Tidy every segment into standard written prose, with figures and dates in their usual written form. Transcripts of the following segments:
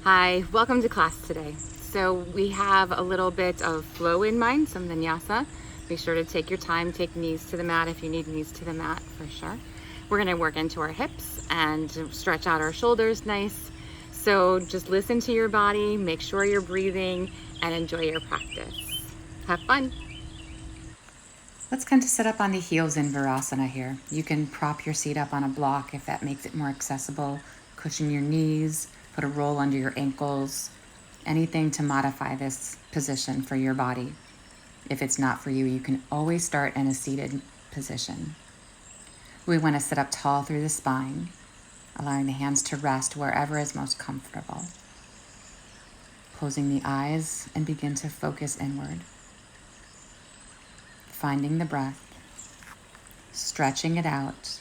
Hi, welcome to class today. So we have a little bit of flow in mind, some vinyasa. Be sure to take your time, take knees to the mat if you need knees to the mat for sure. We're gonna work into our hips and stretch out our shoulders nice. So just listen to your body, make sure you're breathing, and enjoy your practice. Have fun. Let's kind of sit up on the heels in Virasana here. You can prop your seat up on a block if that makes it more accessible. Cushion your knees, put a roll under your ankles, anything to modify this position for your body. If it's not for you, you can always start in a seated position. We want to sit up tall through the spine, allowing the hands to rest wherever is most comfortable. Closing the eyes and begin to focus inward. Finding the breath, stretching it out.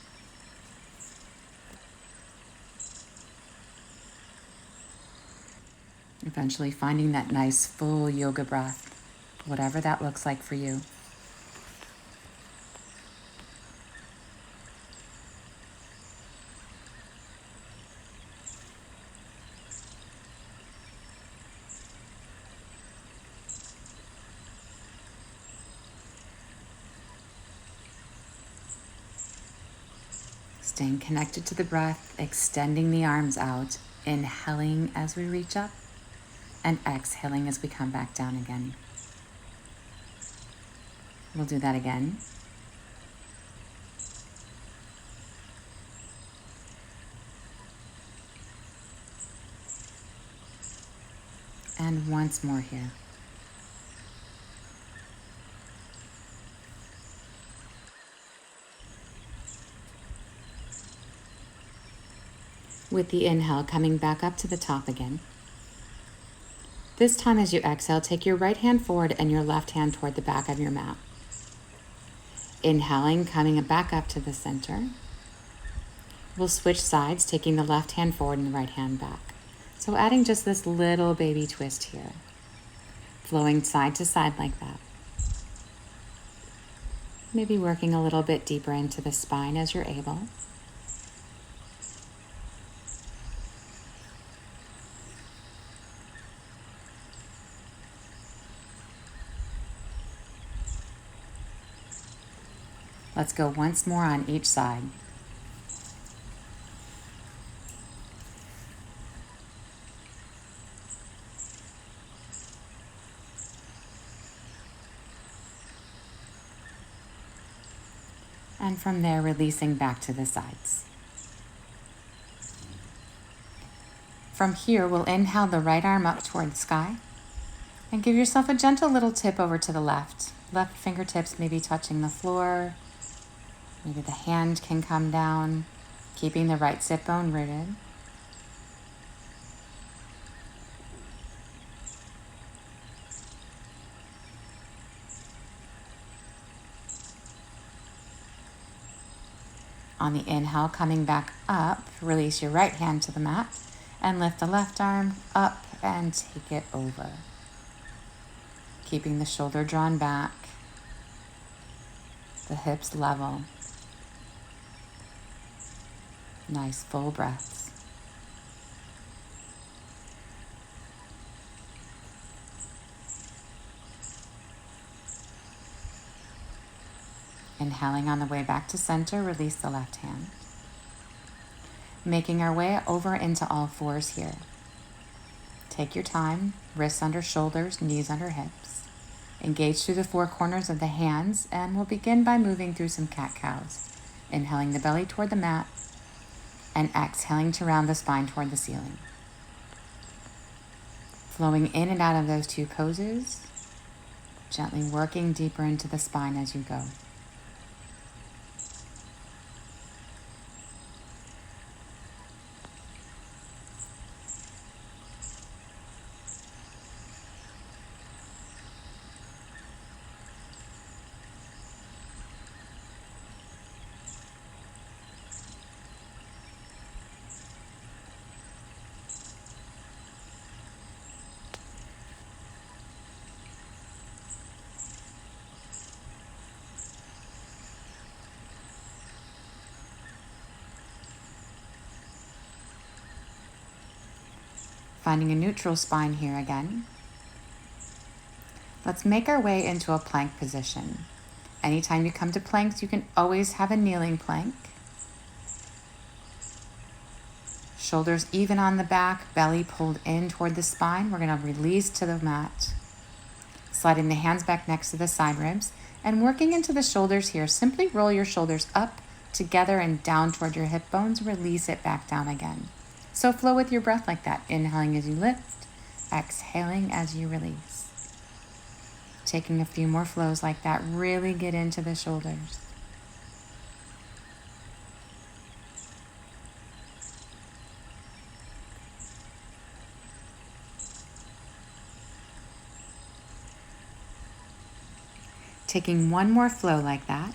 Eventually finding that nice full yoga breath, whatever that looks like for you. Staying connected to the breath, extending the arms out, inhaling as we reach up, and exhaling as we come back down again. We'll do that again. And once more here. With the inhale, coming back up to the top again. This time as you exhale, take your right hand forward and your left hand toward the back of your mat. Inhaling, coming back up to the center. We'll switch sides, taking the left hand forward and the right hand back. So adding just this little baby twist here. Flowing side to side like that. Maybe working a little bit deeper into the spine as you're able. Let's go once more on each side. And from there, releasing back to the sides. From here, we'll inhale the right arm up toward the sky and give yourself a gentle little tip over to the left. Left fingertips maybe touching the floor. Maybe the hand can come down, keeping the right sit bone rooted. On the inhale, coming back up, release your right hand to the mat and lift the left arm up and take it over. Keeping the shoulder drawn back, the hips level. Nice full breaths. Inhaling on the way back to center, release the left hand. Making our way over into all fours here. Take your time, wrists under shoulders, knees under hips. Engage through the four corners of the hands, and we'll begin by moving through some cat-cows. Inhaling the belly toward the mat, and exhaling to round the spine toward the ceiling. Flowing in and out of those two poses, gently working deeper into the spine as you go. Finding a neutral spine here again. Let's make our way into a plank position. Anytime you come to planks, you can always have a kneeling plank. Shoulders even on the back, belly pulled in toward the spine. We're going to release to the mat. Sliding the hands back next to the side ribs and working into the shoulders here. Simply roll your shoulders up, together, and down toward your hip bones. Release it back down again. So flow with your breath like that. Inhaling as you lift, exhaling as you release. Taking a few more flows like that. Really get into the shoulders. Taking one more flow like that,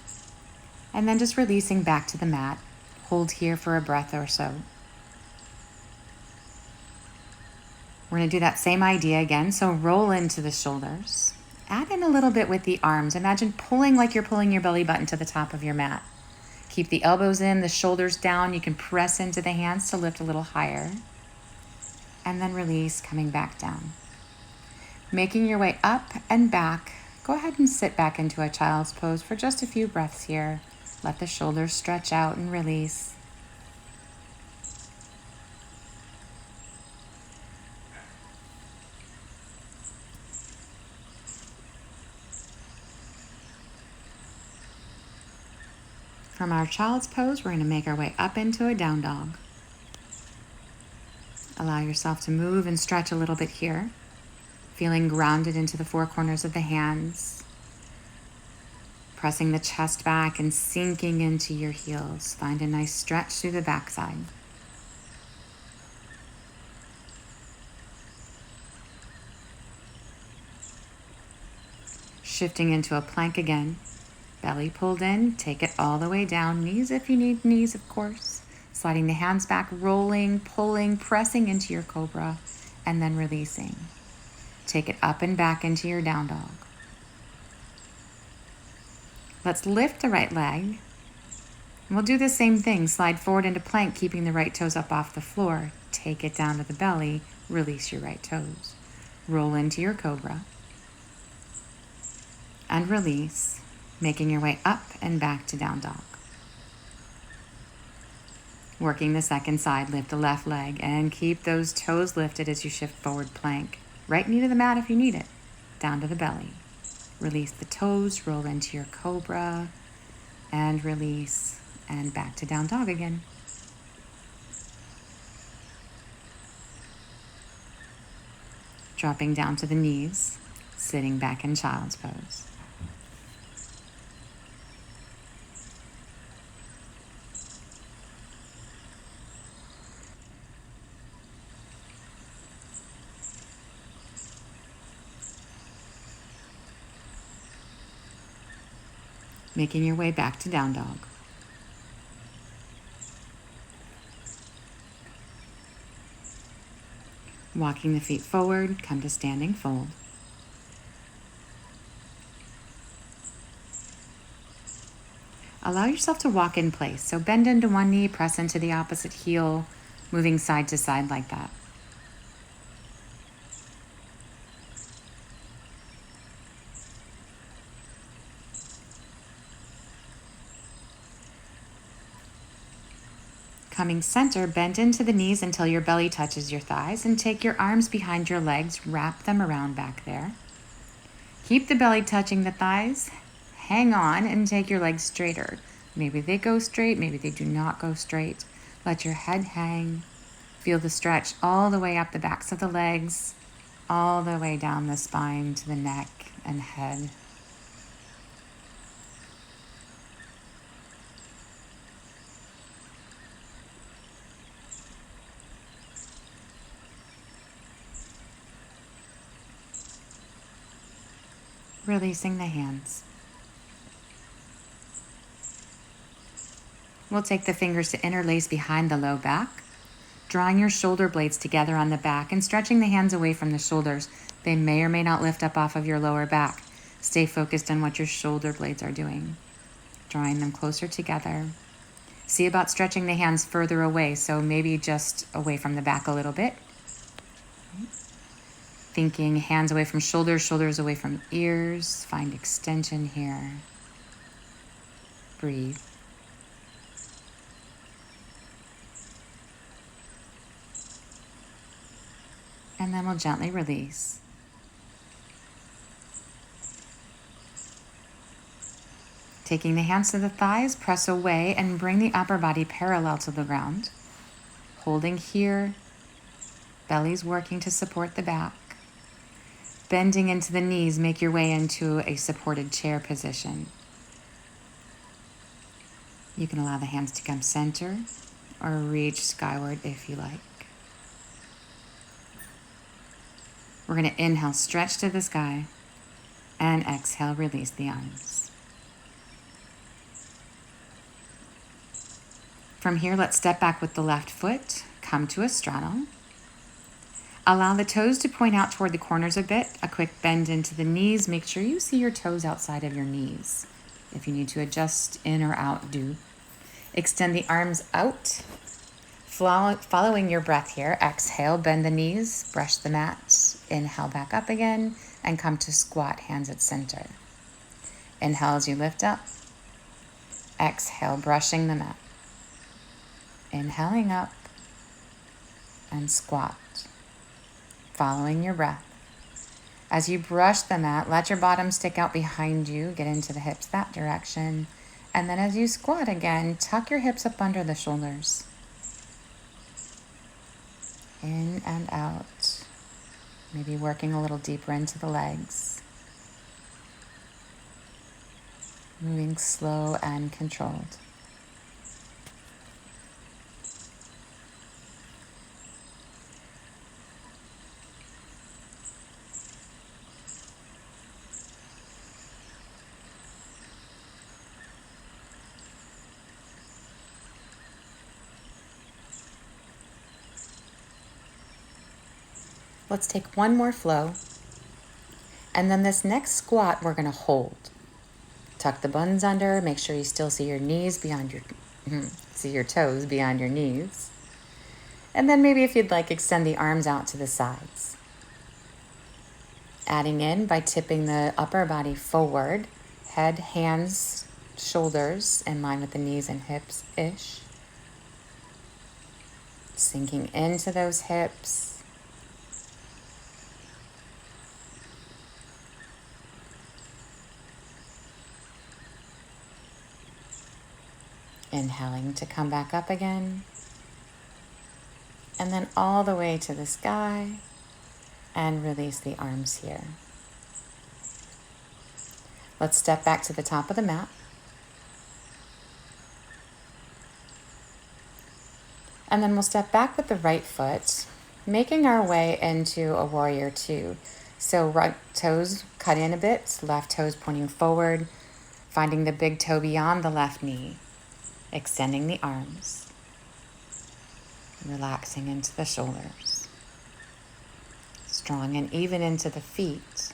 and then just releasing back to the mat. Hold here for a breath or so. We're going to do that same idea again, so roll into the shoulders. Add in a little bit with the arms. Imagine pulling like you're pulling your belly button to the top of your mat. Keep the elbows in, the shoulders down. You can press into the hands to lift a little higher. And then release, coming back down. Making your way up and back. Go ahead and sit back into a child's pose for just a few breaths here. Let the shoulders stretch out and release. From our child's pose, we're going to make our way up into a down dog. Allow yourself to move and stretch a little bit here. Feeling grounded into the four corners of the hands. Pressing the chest back and sinking into your heels. Find a nice stretch through the backside. Shifting into a plank again. Belly pulled in, take it all the way down. Knees if you need knees, of course. Sliding the hands back, rolling, pulling, pressing into your cobra, and then releasing. Take it up and back into your down dog. Let's lift the right leg. We'll do the same thing. Slide forward into plank, keeping the right toes up off the floor. Take it down to the belly. Release your right toes. Roll into your cobra. And release, making your way up and back to down dog. Working the second side, lift the left leg and keep those toes lifted as you shift forward plank. Right knee to the mat if you need it. Down to the belly. Release the toes, roll into your cobra, and release, and back to down dog again. Dropping down to the knees, sitting back in child's pose. Making your way back to down dog. Walking the feet forward, come to standing fold. Allow yourself to walk in place. So bend into one knee, press into the opposite heel, moving side to side like that. Coming center, bend into the knees until your belly touches your thighs and take your arms behind your legs, wrap them around back there. Keep the belly touching the thighs, hang on and take your legs straighter. Maybe they go straight, maybe they do not go straight. Let your head hang. Feel the stretch all the way up the backs of the legs, all the way down the spine to the neck and head. Releasing the hands. We'll take the fingers to interlace behind the low back, drawing your shoulder blades together on the back and stretching the hands away from the shoulders. They may or may not lift up off of your lower back. Stay focused on what your shoulder blades are doing. Drawing them closer together. See about stretching the hands further away, so maybe just away from the back a little bit. Thinking hands away from shoulders, shoulders away from ears. Find extension here. Breathe. And then we'll gently release. Taking the hands to the thighs, press away and bring the upper body parallel to the ground. Holding here, belly's working to support the back. Bending into the knees, make your way into a supported chair position. You can allow the hands to come center or reach skyward if you like. We're going to inhale, stretch to the sky, and exhale, release the arms. From here, let's step back with the left foot, come to a straddle. Allow the toes to point out toward the corners a bit, a quick bend into the knees. Make sure you see your toes outside of your knees. If you need to adjust in or out, do. Extend the arms out. Following your breath here, exhale, bend the knees, brush the mat. Inhale back up again and come to squat, hands at center. Inhale as you lift up. Exhale, brushing the mat. Inhaling up and squat. Following your breath. As you brush the mat, let your bottom stick out behind you, get into the hips that direction. And then as you squat again, tuck your hips up under the shoulders. In and out. Maybe working a little deeper into the legs. Moving slow and controlled. Let's take one more flow. And then this next squat, we're going to hold. Tuck the buns under. Make sure you still see your knees beyond your toes beyond your knees. And then maybe if you'd like, extend the arms out to the sides. Adding in by tipping the upper body forward. Head, hands, shoulders in line with the knees and hips-ish. Sinking into those hips. Inhaling to come back up again. And then all the way to the sky. And release the arms here. Let's step back to the top of the mat. And then we'll step back with the right foot, making our way into a warrior two. So right toes cut in a bit, left toes pointing forward, finding the big toe beyond the left knee. Extending the arms, relaxing into the shoulders, strong and even into the feet.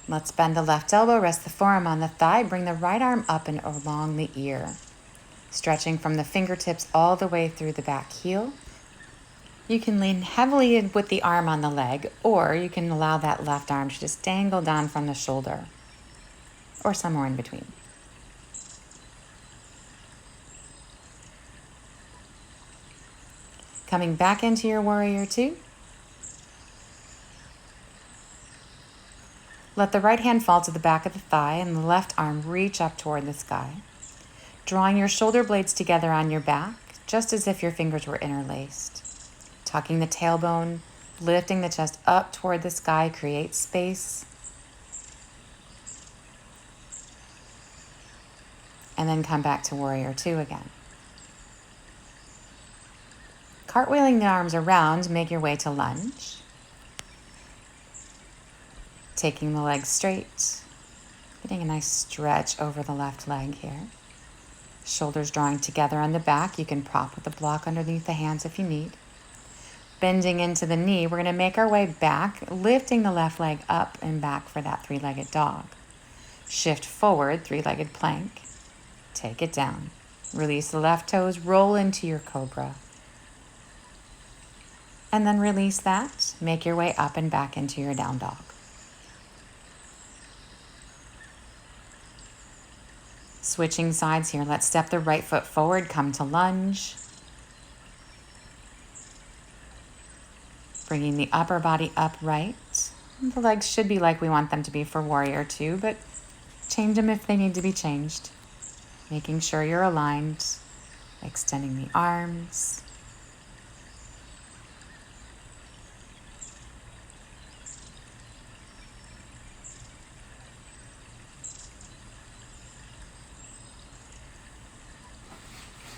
Let's bend the left elbow, rest the forearm on the thigh, bring the right arm up and along the ear, stretching from the fingertips all the way through the back heel. You can lean heavily with the arm on the leg, or you can allow that left arm to just dangle down from the shoulder, or somewhere in between. Coming back into your warrior two. Let the right hand fall to the back of the thigh and the left arm reach up toward the sky. Drawing your shoulder blades together on your back, just as if your fingers were interlaced. Tucking the tailbone, lifting the chest up toward the sky, create space. And then come back to warrior two again. Cartwheeling the arms around, make your way to lunge. Taking the legs straight, getting a nice stretch over the left leg here. Shoulders drawing together on the back. You can prop with a block underneath the hands if you need. Bending into the knee, we're going to make our way back, lifting the left leg up and back for that three-legged dog. Shift forward, three-legged plank. take it down. Release the left toes, roll into your cobra. And then release that. Make your way up and back into your down dog. Switching sides here. Let's step the right foot forward, come to lunge. Bringing the upper body upright. The legs should be like we want them to be for warrior two, but change them if they need to be changed. Making sure you're aligned. Extending the arms.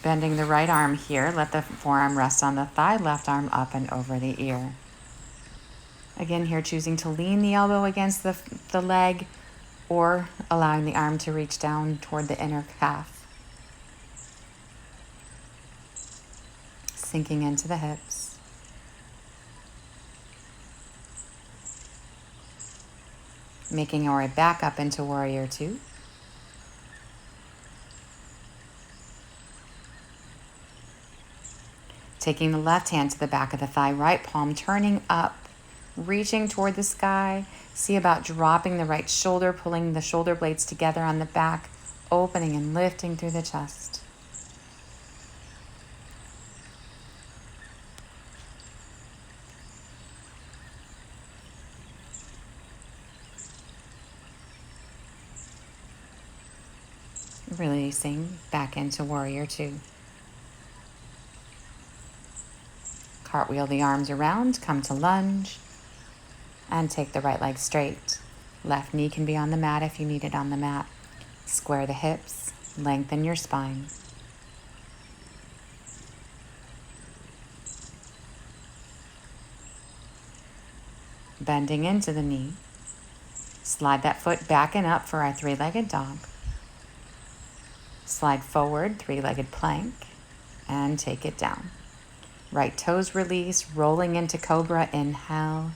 Bending the right arm here, let the forearm rest on the thigh, left arm up and over the ear. Again, here choosing to lean the elbow against the leg or allowing the arm to reach down toward the inner calf. Sinking into the hips. Making our way back up into warrior two. Taking the left hand to the back of the thigh, right palm turning up, reaching toward the sky. See about dropping the right shoulder, pulling the shoulder blades together on the back, opening and lifting through the chest. Releasing back into warrior two. Cartwheel the arms around, come to lunge, and take the right leg straight. Left knee can be on the mat if you need it on the mat. Square the hips, lengthen your spine. Bending into the knee. Slide that foot back and up for our three-legged dog. Slide forward, three-legged plank, and take it down. Right toes release, rolling into cobra, inhale.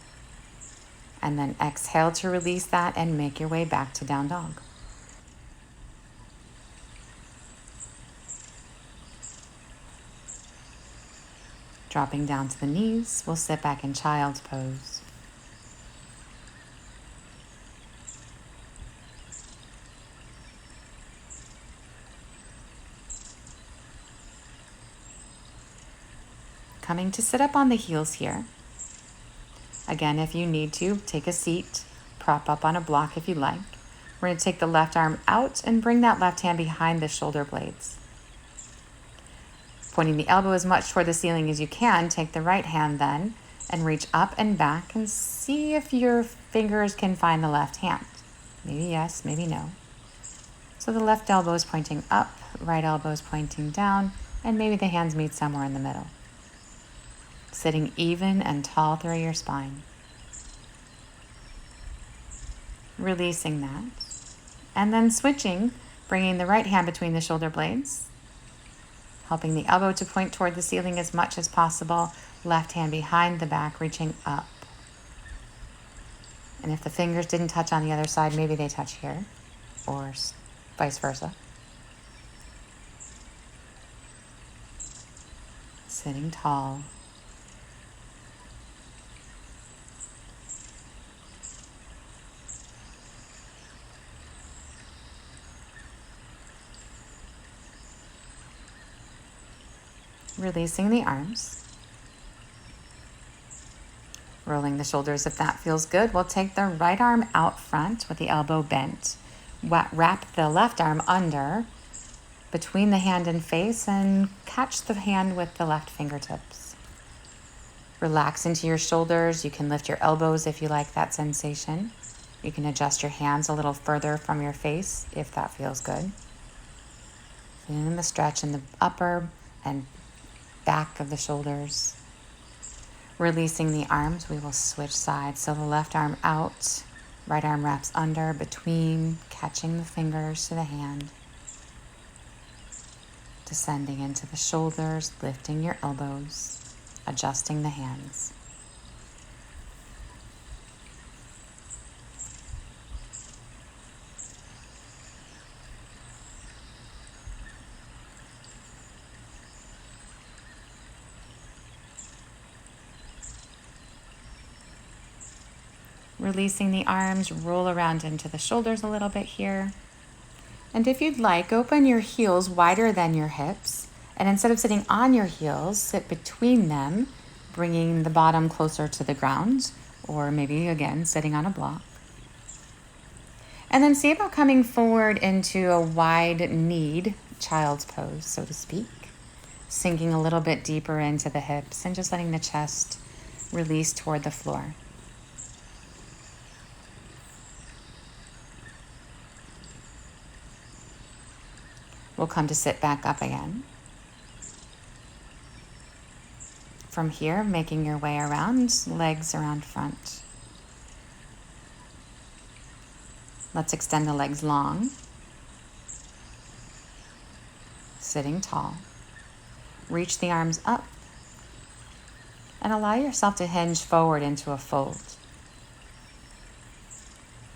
And then exhale to release that and make your way back to down dog. Dropping down to the knees, we'll sit back in child's pose. Coming to sit up on the heels here. Again, if you need to, take a seat, prop up on a block if you like. We're going to take the left arm out and bring that left hand behind the shoulder blades. Pointing the elbow as much toward the ceiling as you can, take the right hand then and reach up and back and see if your fingers can find the left hand. Maybe yes, maybe no. So the left elbow is pointing up, right elbow is pointing down, and maybe the hands meet somewhere in the middle. Sitting even and tall through your spine. Releasing that. And then switching, bringing the right hand between the shoulder blades. Helping the elbow to point toward the ceiling as much as possible. Left hand behind the back, reaching up. And if the fingers didn't touch on the other side, maybe they touch here. Or vice versa. Sitting tall. Releasing the arms. Rolling the shoulders if that feels good. We'll take the right arm out front with the elbow bent. Wrap the left arm under between the hand and face and catch the hand with the left fingertips. Relax into your shoulders. You can lift your elbows if you like that sensation. You can adjust your hands a little further from your face if that feels good. Feeling the stretch in the upper and back of the shoulders. Releasing the arms, we will switch sides. So the left arm out, right arm wraps under, between, catching the fingers to the hand. Descending into the shoulders, lifting your elbows, adjusting the hands. Releasing the arms, roll around into the shoulders a little bit here. And if you'd like, open your heels wider than your hips. And instead of sitting on your heels, sit between them, bringing the bottom closer to the ground, or maybe again, sitting on a block. And then see about coming forward into a wide-kneed child's pose, so to speak. Sinking a little bit deeper into the hips and just letting the chest release toward the floor. We'll come to sit back up again. From here, making your way around, legs around front. Let's extend the legs long. Sitting tall. Reach the arms up. And allow yourself to hinge forward into a fold.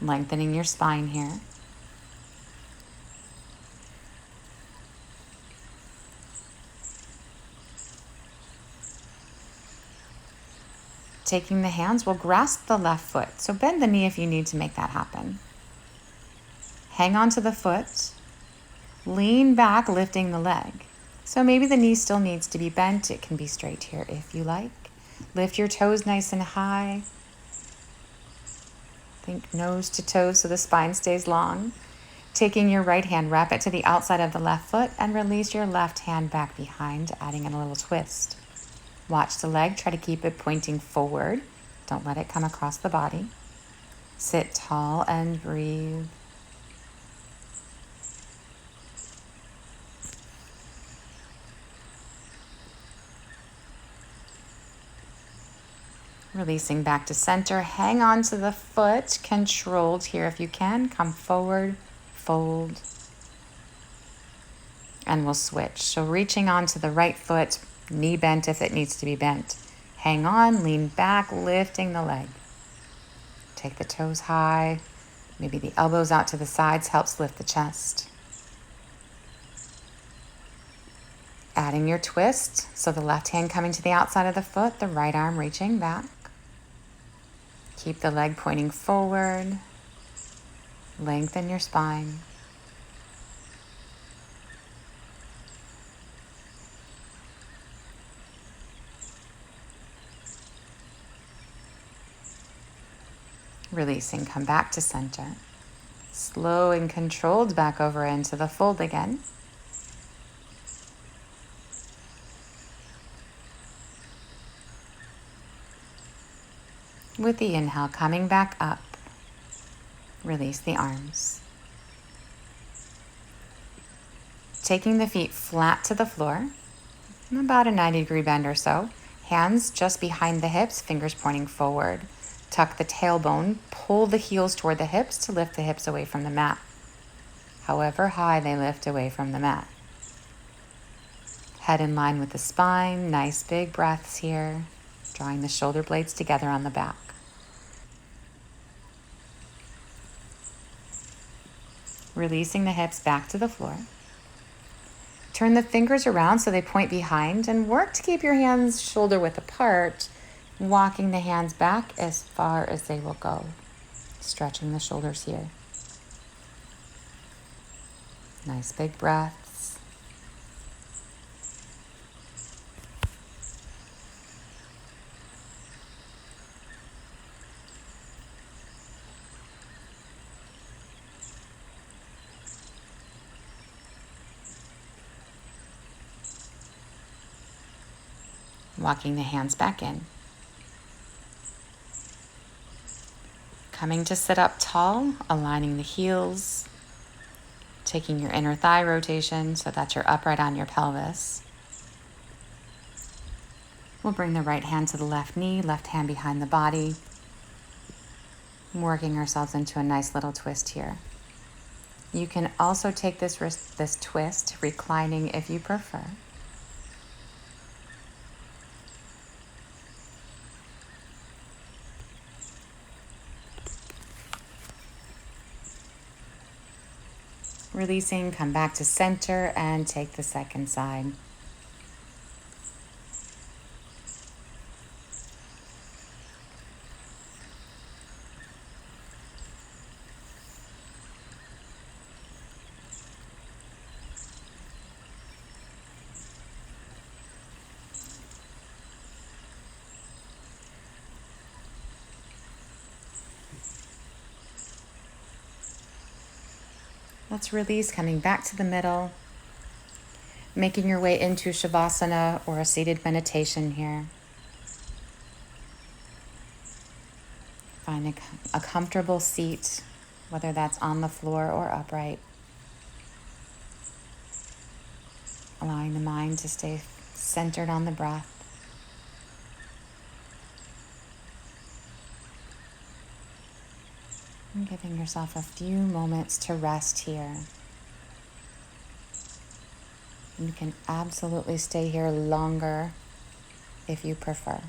Lengthening your spine here. Taking the hands, we'll grasp the left foot. So bend the knee if you need to make that happen. Hang on to the foot. Lean back, lifting the leg. So maybe the knee still needs to be bent. It can be straight here if you like. Lift your toes nice and high. Think nose to toes so the spine stays long. Taking your right hand, wrap it to the outside of the left foot and release your left hand back behind, adding in a little twist. Watch the leg, try to keep it pointing forward. Don't let it come across the body. Sit tall and breathe. Releasing back to center. Hang on to the foot, controlled here if you can. Come forward, fold. And we'll switch. So reaching onto the right foot, knee bent if it needs to be bent. Hang on, lean back, lifting the leg. Take the toes high. Maybe the elbows out to the sides helps lift the chest. Adding your twist. So the left hand coming to the outside of the foot, the right arm reaching back. Keep the leg pointing forward. Lengthen your spine. Releasing, come back to center. Slow and controlled back over into the fold again. With the inhale, coming back up. Release the arms. Taking the feet flat to the floor, about a 90-degree bend or so. Hands just behind the hips, fingers pointing forward. Tuck the tailbone, pull the heels toward the hips to lift the hips away from the mat. However high they lift away from the mat. Head in line with the spine, nice big breaths here. Drawing the shoulder blades together on the back. Releasing the hips back to the floor. Turn the fingers around so they point behind and work to keep your hands shoulder width apart, walking the hands back as far as they will go. Stretching the shoulders here. Nice big breaths. Walking the hands back in. Coming to sit up tall, aligning the heels. Taking your inner thigh rotation so that you're upright on your pelvis. We'll bring the right hand to the left knee, left hand behind the body. Working ourselves into a nice little twist here. You can also take this twist, reclining if you prefer. Releasing, come back to center and take the second side. Let's release, coming back to the middle, making your way into Shavasana or a seated meditation here. Find a comfortable seat, whether that's on the floor or upright. Allowing the mind to stay centered on the breath. And giving yourself a few moments to rest here. You can absolutely stay here longer if you prefer.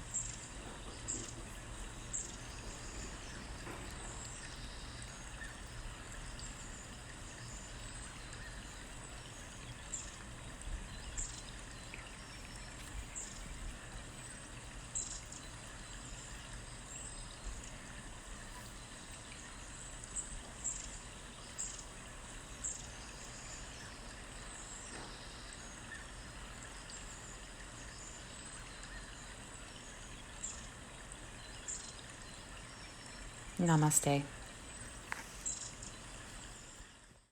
Namaste.